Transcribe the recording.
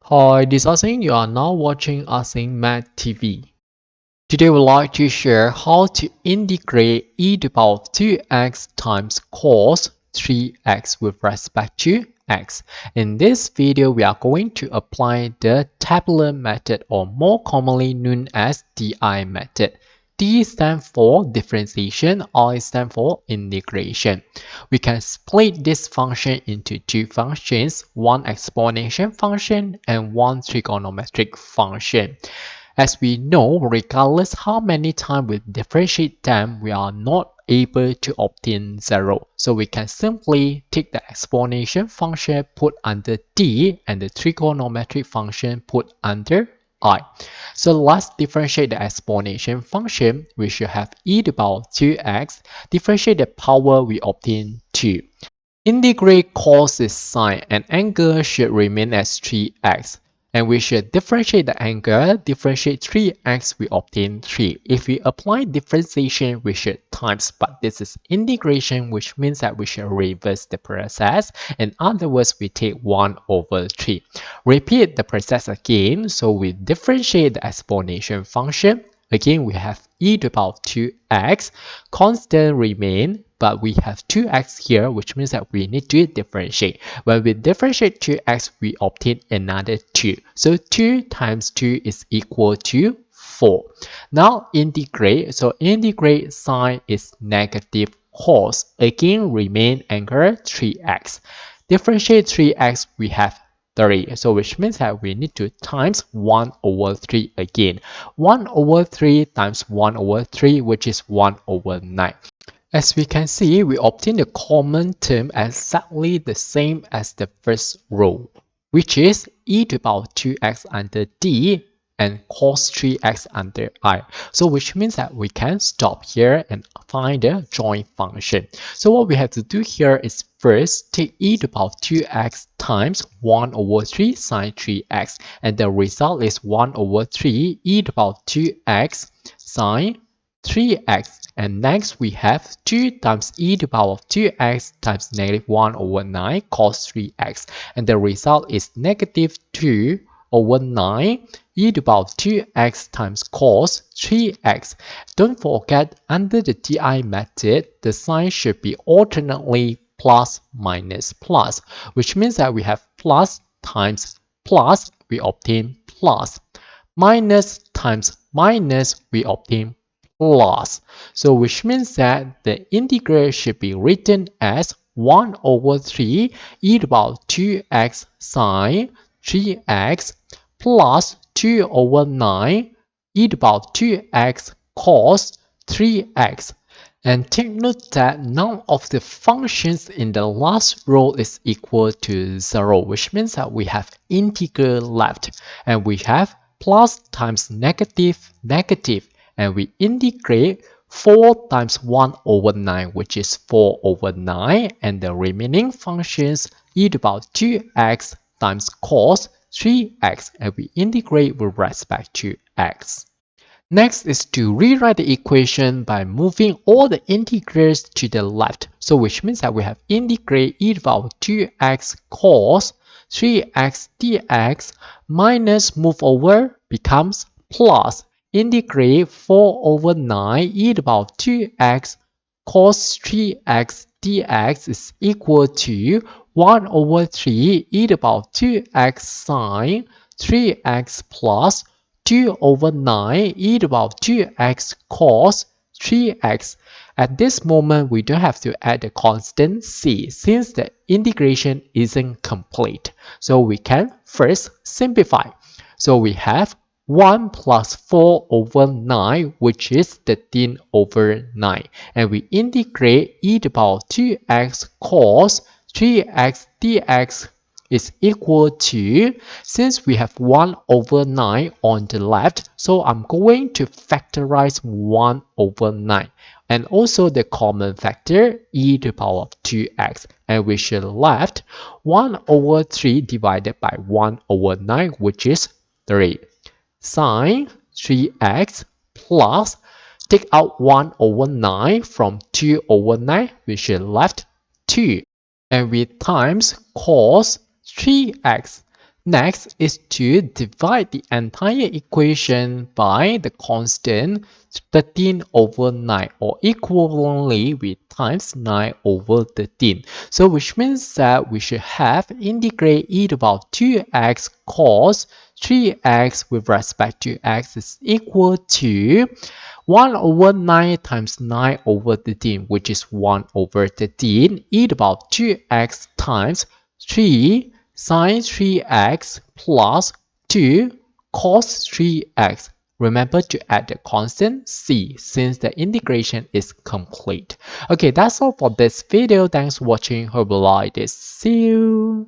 Hi, this is Asing. You are now watching Asing Math TV. Today we'd like to share how to integrate e to the power of 2x times cos 3x with respect to x. In this video, we are going to apply the tabular method, or more commonly known as DI method. D stands for differentiation, I stands for integration. We can split this function into two functions, one exponential function and one trigonometric function. As we know, regardless how many times we differentiate them, we are not able to obtain 0. So we can simply take the exponential function put under d and the trigonometric function put under I. So let's differentiate the exponential function. We should have e to the power 2x. Differentiate the power, we obtain 2. Integrate cos is sine, and angle should remain as 3x. And we should differentiate the angle. Differentiate 3x, we obtain 3. If we apply differentiation, we should times, but this is integration, which means that we should reverse the process. In other words, we take 1 over 3. Repeat the process again. So we differentiate the exponential function. Again, we have e to the power of 2x. Constant remain, but we have 2x here, which means that we need to differentiate. When we differentiate 2x, we obtain another 2. So 2 times 2 is equal to 4. Now integrate. So integrate sine is negative cos. Again, remain angle 3x. Differentiate 3x, we have 3. So which means that we need to times 1 over 3 again. 1 over 3 times 1 over 3, which is 1 over 9. As we can see, we obtain the common term exactly the same as the first row, which is e to the power 2x under d and cos 3x under I. So which means that we can stop here and find the joint function. So what we have to do here is first take e to the power 2x times 1 over 3 sine 3x, and the result is 1 over 3 e to the power 2x sine 3x. And next we have 2 times e to the power of 2x times negative 1 over 9 cos 3x. And the result is negative 2 over 9 e to the power of 2x times cos 3x. Don't forget, under the DI method, the sign should be alternately plus minus plus, which means that we have plus times plus, we obtain plus. Minus times minus, we obtain plus. So which means that the integral should be written as 1 over 3 e to the power 2x sine 3x plus 2 over 9 e to the power 2x cos 3x. And take note that none of the functions in the last row is equal to 0, which means that we have integral left, and we have plus times negative, negative, and we integrate 4 times 1 over 9, which is 4 over 9, and the remaining functions e to the power 2x times cos 3x, and we integrate with respect to x. Next is to rewrite the equation by moving all the integrals to the left. So which means that we have integrate e to the power 2x cos 3x dx minus move over becomes plus integrate 4 over 9 e to the power 2x cos 3x dx is equal to 1 over 3 e to the power 2x sine 3x plus 2 over 9 e to the power 2x cos 3x. At this moment, we don't have to add the constant c since the integration isn't complete. So we can first simplify. So we have 1 plus 4 over 9, which is 13 over 9. And we integrate e to the power 2x cos 3x dx is equal to, since we have 1 over 9 on the left, so I'm going to factorize 1 over 9. And also the common factor e to the power of 2x. And we should left 1 over 3 divided by 1 over 9, which is 3. Sine 3x plus, take out 1 over 9 from 2 over 9, we should left 2. And we times cos 3x. Next is to divide the entire equation by the constant 13 over 9 or equivalently we times 9 over 13. So which means that we should have integrate e to the power 2x cos 3x with respect to x is equal to 1 over 9 times 9 over 13, which is 1 over 13 e to the power 2x times 3 sine 3x plus 2 cos 3x. Remember to add the constant c since the integration is complete. Okay, that's all for this video. Thanks for watching. Hope you like this. See you.